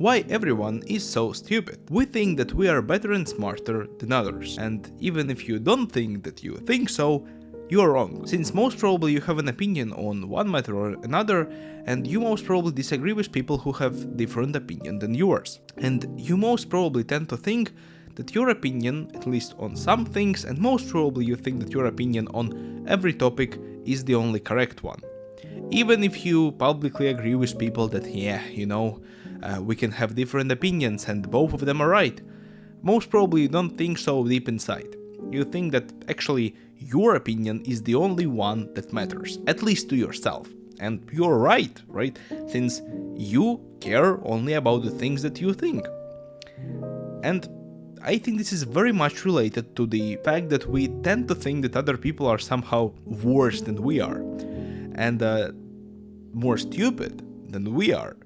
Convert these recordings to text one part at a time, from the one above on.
Why everyone is so stupid. We think that we are better and smarter than others, and even if you don't think that you think so, you are wrong, since most probably you have an opinion on one matter or another, and you most probably disagree with people who have different opinion than yours. And you most probably tend to think that your opinion, at least on some things, and most probably you think that your opinion on every topic is the only correct one. Even if you publicly agree with people that, we can have different opinions and both of them are right, most probably you don't think so deep inside. You think that actually your opinion is the only one that matters, at least to yourself. And you're right? Since you care only about the things that you think. And I think this is very much related to the fact that we tend to think that other people are somehow worse than we are, and more stupid than we are.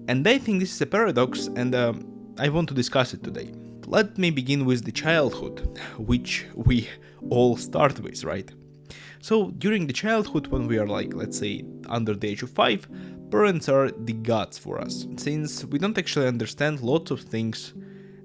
And I think this is a paradox, and I want to discuss it today. Let me begin with the childhood, which we all start with, right? So during the childhood, when we are let's say, under the age of 5, parents are the gods for us, since we don't actually understand lots of things,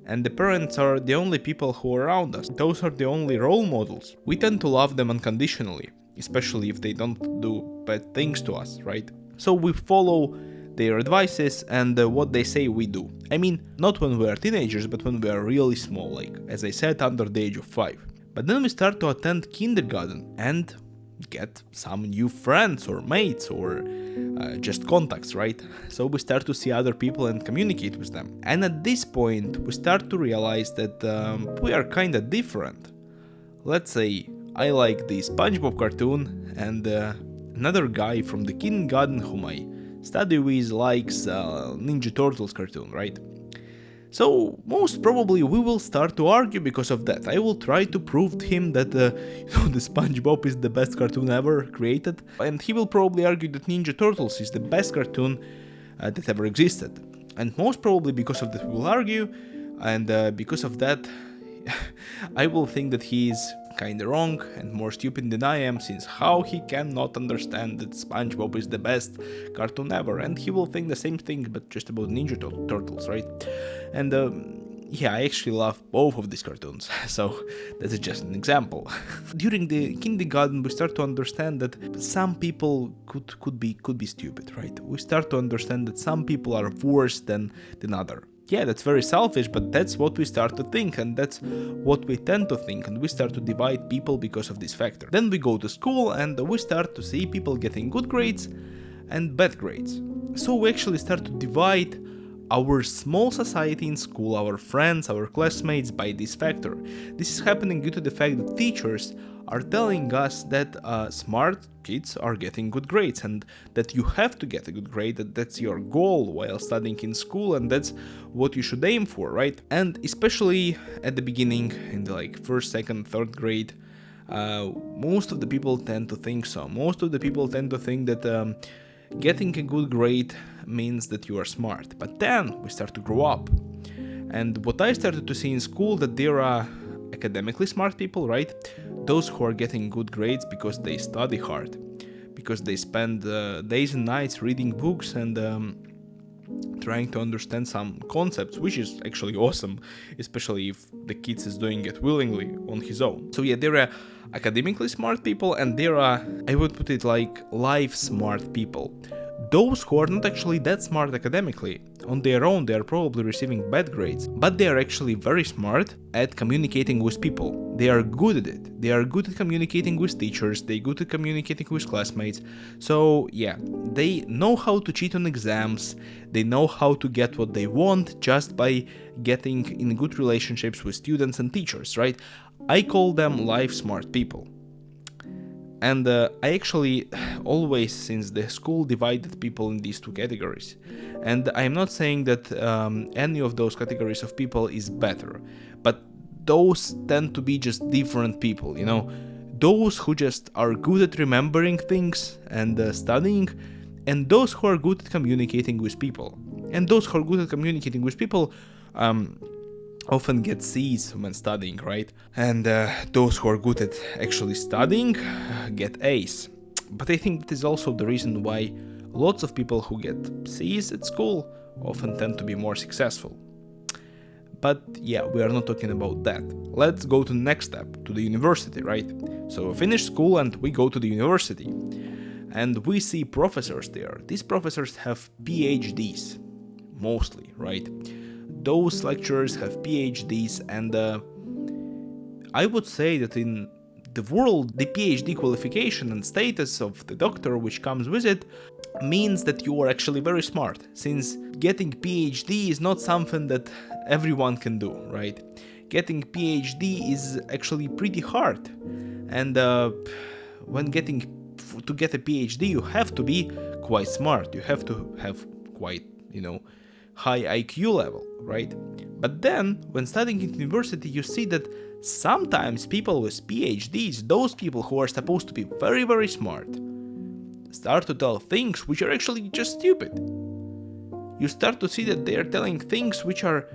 and the parents are the only people who are around us. Those are the only role models. We tend to love them unconditionally, especially if they don't do bad things to us, right? So we follow their advices, and what they say we do. I mean, not when we are teenagers, but when we are really small, as I said, under the age of 5. But then we start to attend kindergarten and get some new friends or mates or just contacts, right? So we start to see other people and communicate with them. And at this point, we start to realize that we are kinda different. Let's say I like the SpongeBob cartoon, and another guy from the kindergarten whom I study with likes Ninja Turtles cartoon, right? So most probably we will start to argue because of that. I will try to prove to him that the SpongeBob is the best cartoon ever created, and he will probably argue that Ninja Turtles is the best cartoon that ever existed. And most probably because of that we will argue, and because of that I will think that he is kinda wrong and more stupid than I am, since how he cannot understand that SpongeBob is the best cartoon ever, and he will think the same thing but just about Ninja Turtles, right? And I actually love both of these cartoons, so that's just an example. During the kindergarten we start to understand that some people could be stupid, right? We start to understand that some people are worse than other. Yeah, that's very selfish, but that's what we start to think, and that's what we tend to think, and we start to divide people because of this factor. Then we go to school and we start to see people getting good grades and bad grades. So we actually start to divide our small society in school, our friends, our classmates, by this factor. This is happening due to the fact that teachers are telling us that smart kids are getting good grades, and that you have to get a good grade, that that's your goal while studying in school, and that's what you should aim for, right? And especially at the beginning, in the first, second, third grade, most of the people tend to think so. Most of the people tend to think that getting a good grade means that you are smart. But then we start to grow up, and what I started to see in school, that there are academically smart people, right? Those who are getting good grades because they study hard, because they spend days and nights reading books and trying to understand some concepts, which is actually awesome, especially if the kid is doing it willingly on his own. So yeah, there are academically smart people, and there are, I would put it life smart people. Those who are not actually that smart academically, on their own they are probably receiving bad grades, but they are actually very smart at communicating with people. They are good at it. They are good at communicating with teachers, they are good at communicating with classmates. So yeah, they know how to cheat on exams, they know how to get what they want just by getting in good relationships with students and teachers, right? I call them life smart people. And I actually always, since the school, divided people in these two categories. And I'm not saying that any of those categories of people is better, but those tend to be just different people, those who just are good at remembering things and studying, and those who are good at communicating with people. And those who are good at communicating with people often get C's when studying, right? And those who are good at actually studying get A's. But I think that is also the reason why Lots of people who get C's at school often tend to be more successful. But yeah, we are not talking about that. Let's go to the next step, to the university, right? So we finish school and we go to the university. And we see professors there. These professors have PhDs, mostly, right? Those lecturers have PhDs, and I would say that in the world, the PhD qualification and status of the doctor which comes with it means that you are actually very smart, since getting PhD is not something that everyone can do, right? Getting PhD is actually pretty hard, and when to get a PhD, you have to be quite smart. You have to have quite, high IQ level, right? But then, when studying in university, you see that sometimes people with PhDs, those people who are supposed to be very, very smart, start to tell things which are actually just stupid. You start to see that they are telling things which are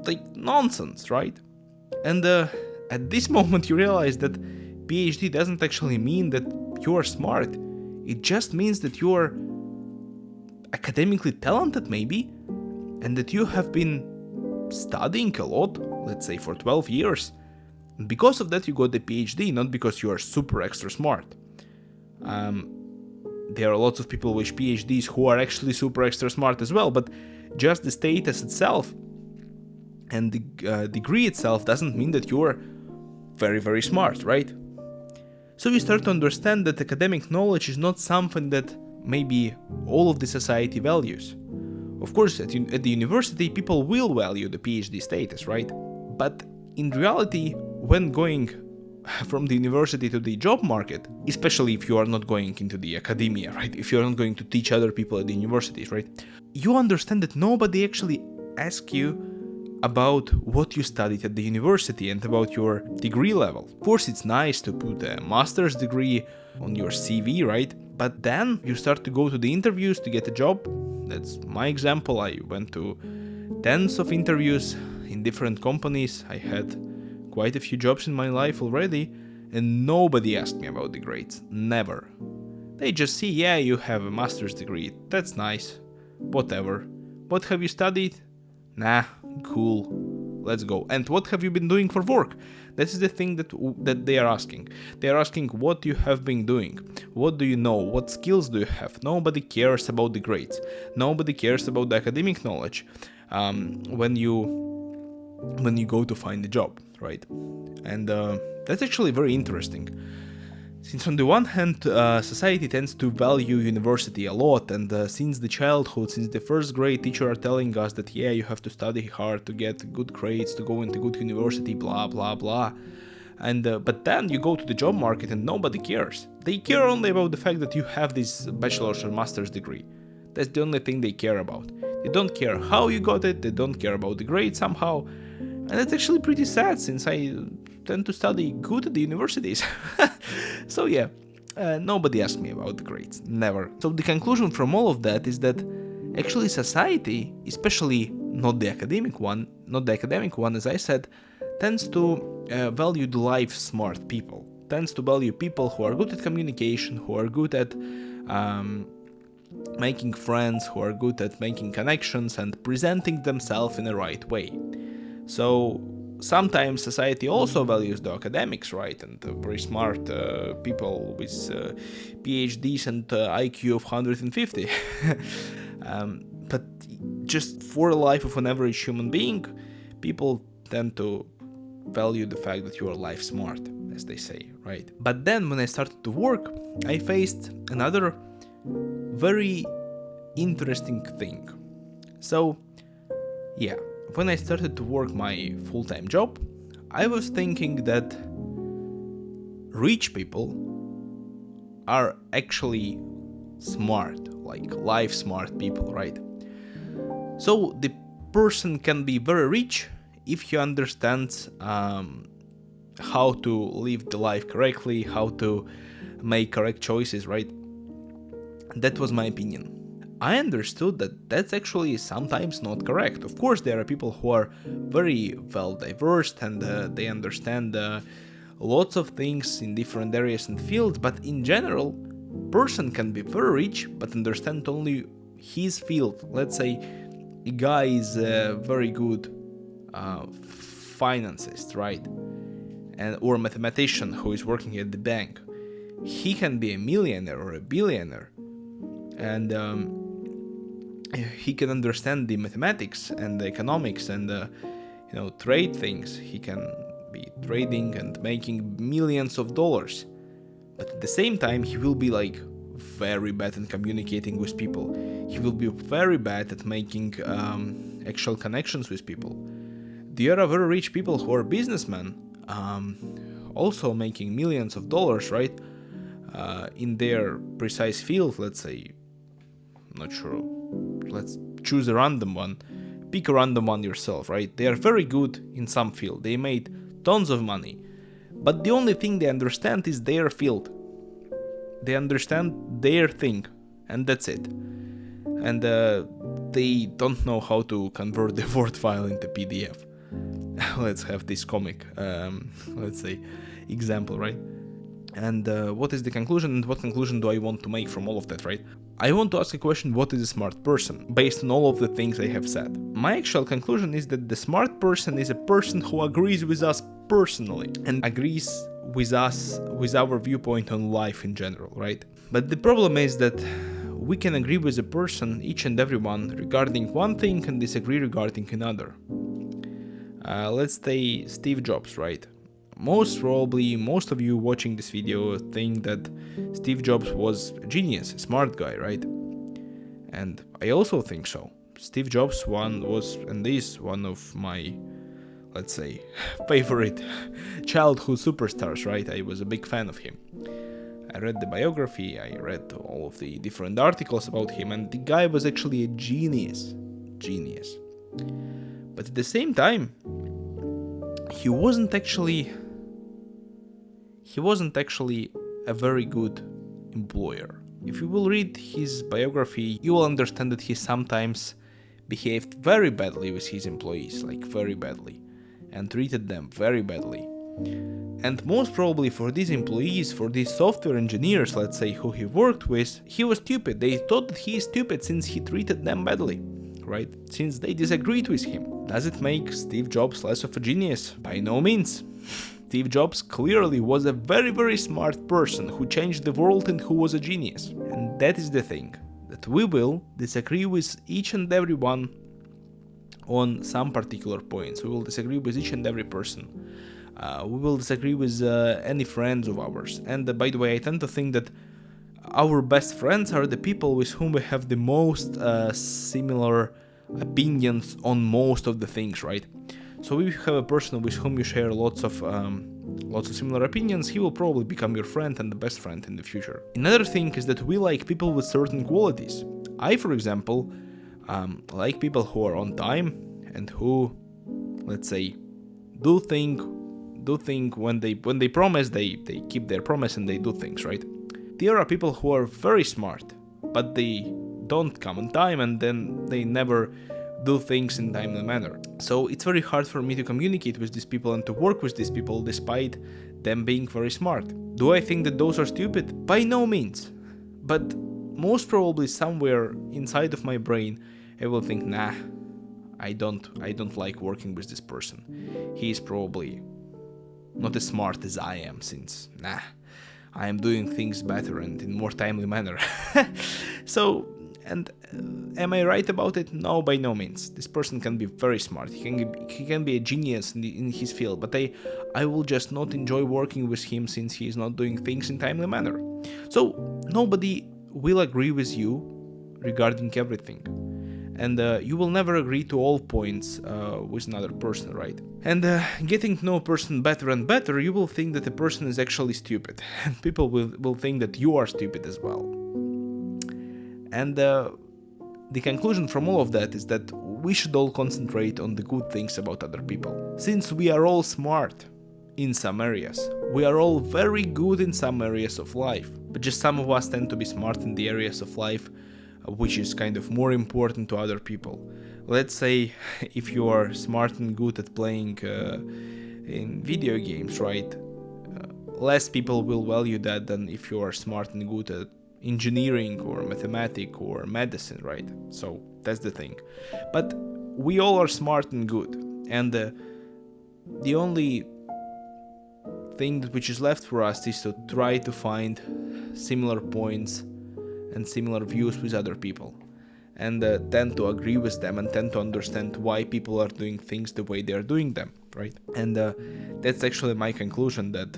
like nonsense, right? And at this moment you realize that PhD doesn't actually mean that you are smart. It just means that you are academically talented, maybe, and that you have been studying a lot, let's say for 12 years. And because of that you got the PhD, not because you are super extra smart. There are lots of people with PhDs who are actually super extra smart as well, but just the status itself and the degree itself doesn't mean that you are very, very smart, right? So you start to understand that academic knowledge is not something that maybe all of the society values. Of course, at the university, people will value the PhD status, right? But in reality, when going from the university to the job market, especially if you are not going into the academia, right? If you're not going to teach other people at the universities, right? You understand that nobody actually asks you about what you studied at the university and about your degree level. Of course, it's nice to put a master's degree on your CV, right? But then you start to go to the interviews to get a job. That's my example. I went to tens of interviews in different companies. I had quite a few jobs in my life already, and nobody asked me about the grades. Never. They just see, yeah, you have a master's degree. That's nice. Whatever. What have you studied? Nah, cool. Let's go. And what have you been doing for work? That is the thing that they are asking. They are asking what you have been doing. What do you know? What skills do you have? Nobody cares about the grades. Nobody cares about the academic knowledge when you go to find a job, right? And that's actually very interesting. Since on the one hand, society tends to value university a lot, and since the childhood, since the first grade, teachers are telling us that yeah, you have to study hard to get good grades, to go into good university, blah blah blah. And but then you go to the job market and nobody cares. They care only about the fact that you have this bachelor's or master's degree. That's the only thing they care about. They don't care how you got it, they don't care about the grade somehow. And that's actually pretty sad, since I tend to study good at the universities. So yeah, nobody asked me about the grades, never. So the conclusion from all of that is that actually society, especially not the academic one as I said, tends to value the life smart people, tends to value people who are good at communication, who are good at making friends, who are good at making connections and presenting themselves in the right way. So sometimes society also values the academics, right, and very smart people with PhDs and IQ of 150. But just for the life of an average human being, people tend to value the fact that you are life smart, as they say, right? But then when I started to work, I faced another very interesting thing. So yeah, when I started to work my full-time job, I was thinking that rich people are actually smart, like life smart people, right? So the person can be very rich if he understands how to live the life correctly, how to make correct choices, right? That was my opinion. I understood that that's actually sometimes not correct. Of course, there are people who are very well diverse and they understand lots of things in different areas and fields, but in general, person can be very rich but understand only his field. Let's say a guy is a very good financist, right? Or a mathematician who is working at the bank. He can be a millionaire or a billionaire, and he can understand the mathematics and the economics and trade things. He can be trading and making millions of dollars, but at the same time he will be like very bad at communicating with people. He will be very bad at making actual connections with people. There are very rich people who are businessmen, also making millions of dollars, right? In their precise field, let's say, not sure, let's choose a random one, pick a random one yourself, right? They are very good in some field, they made tons of money, but the only thing they understand is their field. They understand their thing, and that's it. And they don't know how to convert the Word file into PDF. Let's have this comic, let's say, example, right? And what is the conclusion, and what conclusion do I want to make from all of that, right? I want to ask a question: what is a smart person, based on all of the things I have said? My actual conclusion is that the smart person is a person who agrees with us personally, and agrees with us, with our viewpoint on life in general, right? But the problem is that we can agree with a person, each and every one, regarding one thing and disagree regarding another. Let's say Steve Jobs, right? Most probably, most of you watching this video think that Steve Jobs was a genius, a smart guy, right? And I also think so. Steve Jobs was and is one of my, let's say, favorite childhood superstars, right? I was a big fan of him. I read the biography, I read all of the different articles about him, and the guy was actually a genius. But at the same time, he wasn't actually a very good employer. If you will read his biography, you will understand that he sometimes behaved very badly with his employees, like very badly, and treated them very badly. And most probably for these employees, for these software engineers, let's say, who he worked with, he was stupid. They thought that he is stupid since he treated them badly, right? Since they disagreed with him. Does it make Steve Jobs less of a genius? By no means. Steve Jobs clearly was a very, very smart person who changed the world and who was a genius. And that is the thing, that we will disagree with each and every one on some particular points. We will disagree with each and every person. We will disagree with any friends of ours. And by the way, I tend to think that our best friends are the people with whom we have the most similar opinions on most of the things, right? So if you have a person with whom you share lots of similar opinions, he will probably become your friend and the best friend in the future. Another thing is that we like people with certain qualities. I, for example, like people who are on time and who, let's say, do think when they promise, they keep their promise and they do things, right? There are people who are very smart, but they don't come on time and then they never do things in timely manner. So it's very hard for me to communicate with these people and to work with these people despite them being very smart. Do I think that those are stupid? By no means. But most probably somewhere inside of my brain I will think, nah, I don't like working with this person. He is probably not as smart as I am, since I am doing things better and in more timely manner. So, and am I right about it? No, by no means. This person can be very smart. He can be a genius in his field, but I will just not enjoy working with him since he is not doing things in timely manner. So nobody will agree with you regarding everything. And you will never agree to all points with another person, right? And getting to know a person better and better, you will think that the person is actually stupid. And people will think that you are stupid as well. And the conclusion from all of that is that we should all concentrate on the good things about other people. Since we are all smart in some areas, we are all very good in some areas of life, but just some of us tend to be smart in the areas of life which is kind of more important to other people. Let's say if you are smart and good at playing in video games, right? Less people will value that than if you are smart and good at engineering or mathematics or medicine, right? So that's the thing. But we all are smart and good, and the only thing which is left for us is to try to find similar points and similar views with other people, and tend to agree with them and tend to understand why people are doing things the way they are doing them, right? And that's actually my conclusion, that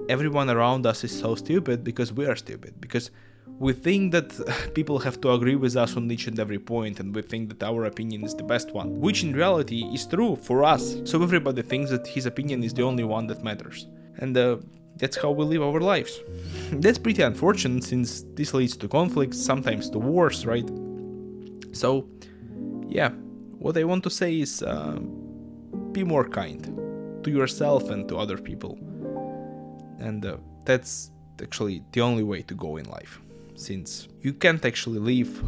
everyone around us is so stupid because we are stupid, because we think that people have to agree with us on each and every point, and we think that our opinion is the best one, which in reality is true for us. So everybody thinks that his opinion is the only one that matters, and that's how we live our lives. That's pretty unfortunate, since this leads to conflicts, sometimes to wars, right? So yeah, what I want to say is be more kind to yourself and to other people, and that's actually the only way to go in life, since you can't actually live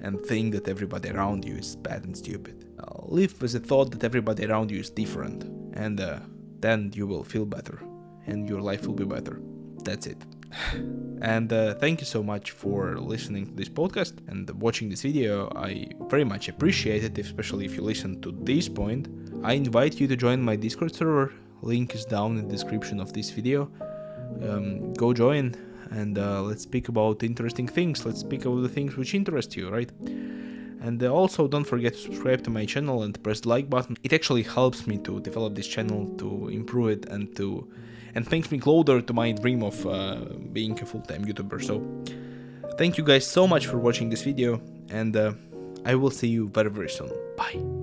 and think that everybody around you is bad and stupid. Live with the thought that everybody around you is different, and then you will feel better and your life will be better. That's it. And thank you so much for listening to this podcast and watching this video. I very much appreciate it, especially if you listen to this point. I invite you to join my Discord server. Link is down in the description of this video. Go join, and let's speak about interesting things. Let's speak about the things which interest you, right? And also don't forget to subscribe to my channel and press the like button. It actually helps me to develop this channel, to improve it, and makes me closer to my dream of being a full-time YouTuber. So thank you guys so much for watching this video, and I will see you very, very soon. Bye.